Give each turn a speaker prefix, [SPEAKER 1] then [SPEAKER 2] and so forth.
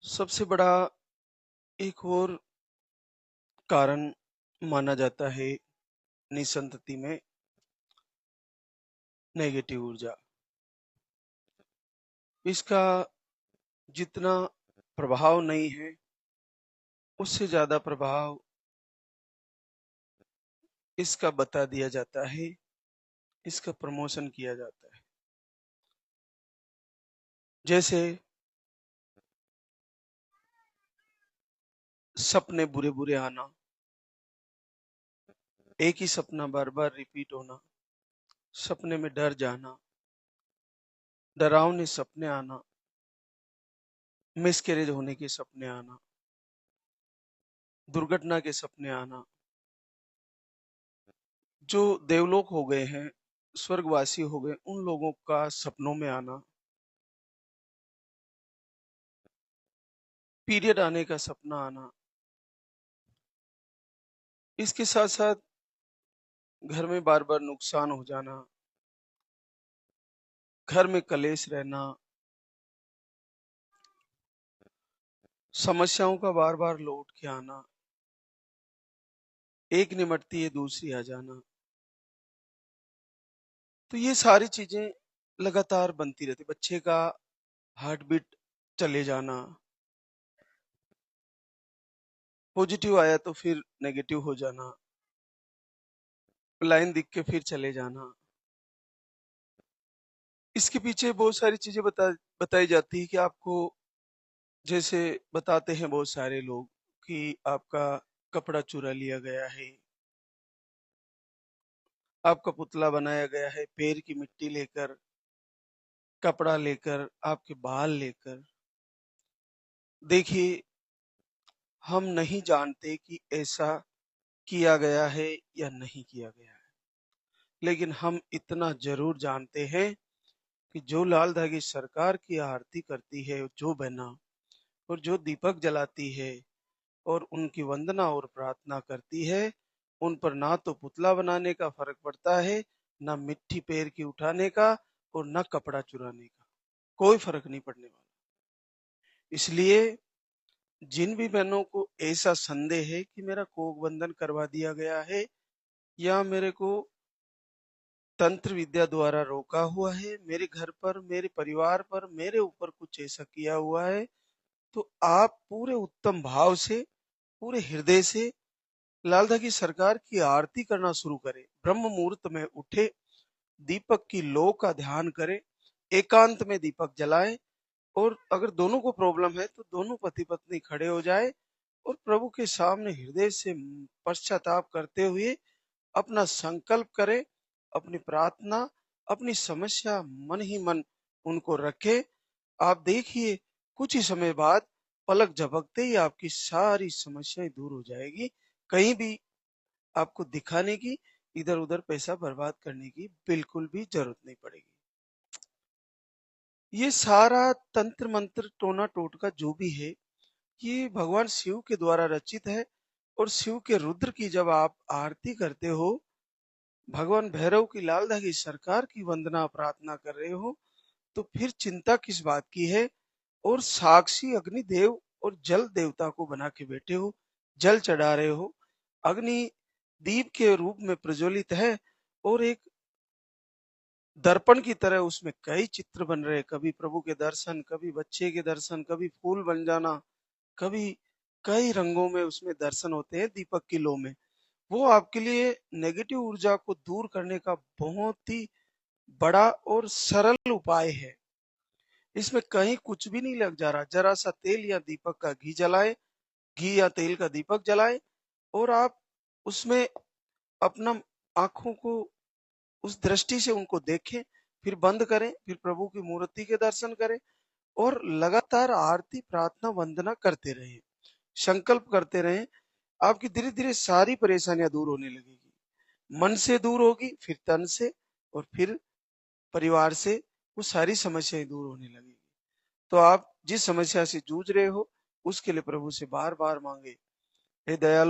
[SPEAKER 1] सबसे बड़ा एक और कारण माना जाता है निसंतति में नेगेटिव ऊर्जा। इसका जितना प्रभाव नहीं है उससे ज्यादा प्रभाव इसका बता दिया जाता है, इसका प्रमोशन किया जाता है। जैसे सपने बुरे बुरे आना, एक ही सपना बार बार रिपीट होना, सपने में डर जाना, डरावने सपने आना, मिसकैरेज होने के सपने आना, दुर्घटना के सपने आना, जो देवलोक हो गए हैं, स्वर्गवासी हो गए, उन लोगों का सपनों में आना, पीरियड आने का सपना आना, इसके साथ साथ घर में बार बार नुकसान हो जाना, घर में कलेश रहना, समस्याओं का बार बार लौट के आना, एक निमटती है दूसरी आ जाना, तो ये सारी चीजें लगातार बनती रहती। बच्चे का हार्ट बीट चले जाना, पॉजिटिव आया तो फिर नेगेटिव हो जाना, लाइन दिख के फिर चले जाना। इसके पीछे बहुत सारी चीजें बताई जाती है कि आपको, जैसे बताते हैं बहुत सारे लोग कि आपका कपड़ा चुरा लिया गया है, आपका पुतला बनाया गया है पैर की मिट्टी लेकर, कपड़ा लेकर, आपके बाल लेकर। देखिए, हम नहीं जानते कि ऐसा किया गया है या नहीं किया गया है, लेकिन हम इतना जरूर जानते हैं कि जो लाल धागी सरकार की आरती करती है, जो बहना और जो दीपक जलाती है और उनकी वंदना और प्रार्थना करती है, उन पर ना तो पुतला बनाने का फर्क पड़ता है, ना मिट्टी पैर की उठाने का, और ना कपड़ा चुराने का। कोई फर्क नहीं पड़ने वाला। इसलिए जिन भी बहनों को ऐसा संदेह है कि मेरा कोक बंधन करवा दिया गया है या मेरे को तंत्र विद्या द्वारा रोका हुआ है, मेरे घर पर, मेरे परिवार पर, मेरे ऊपर कुछ ऐसा किया हुआ है, तो आप पूरे उत्तम भाव से, पूरे हृदय से लाल धागी सरकार की आरती करना शुरू करें। ब्रह्म मुहूर्त में उठे, दीपक की लौ का ध्यान करें, एकांत में दीपक जलाएं, और अगर दोनों को प्रॉब्लम है तो दोनों पति पत्नी खड़े हो जाए और प्रभु के सामने हृदय से पश्चाताप करते हुए अपना संकल्प करें, अपनी प्रार्थना, अपनी समस्या मन ही मन उनको रखे। आप देखिए, कुछ ही समय बाद पलक झपकते ही आपकी सारी समस्याएं दूर हो जाएगी। कहीं भी आपको दिखाने की, इधर उधर पैसा बर्बाद करने की बिल्कुल भी जरूरत नहीं पड़ेगी। ये सारा तंत्र मंत्र टोना टोटका जो भी है, ये भगवान शिव के द्वारा रचित है। और शिव के रुद्र की जब आप आरती करते हो, भगवान भैरव की लाल धागी सरकार की वंदना प्रार्थना कर रहे हो, तो फिर चिंता किस बात की है। और साक्षी अग्निदेव और जल देवता को बना के बैठे हो, जल चढ़ा रहे हो, अग्नि दीप के रूप में प्रज्वलित है, और एक दर्पण की तरह उसमें कई चित्र बन रहे हैं। कभी प्रभु के दर्शन, कभी बच्चे के दर्शन, कभी फूल बन जाना, कभी कई रंगों में उसमें दर्शन होते हैं दीपक की लो में। वो आपके लिए नेगेटिव ऊर्जा को दूर करने का बहुत ही बड़ा और सरल उपाय है। इसमें कहीं कुछ भी नहीं लग जा रहा। जरा सा तेल या दीपक का घी जलाए, घी या तेल का दीपक जलाए, और आप उसमें अपना आंखों को उस दृष्टि से उनको देखें, फिर बंद करें, फिर प्रभु की मूर्ति के दर्शन करें, और लगातार आरती प्रार्थना वंदना करते रहें, संकल्प करते रहें। आपकी धीरे धीरे सारी परेशानियां दूर होने लगेगी। मन से दूर होगी, फिर तन से, और फिर परिवार से वो सारी समस्याएं दूर होने लगेगी। तो आप जिस समस्या से जूझ रहे हो, उसके लिए प्रभु से बार बार मांगे, हे दयालु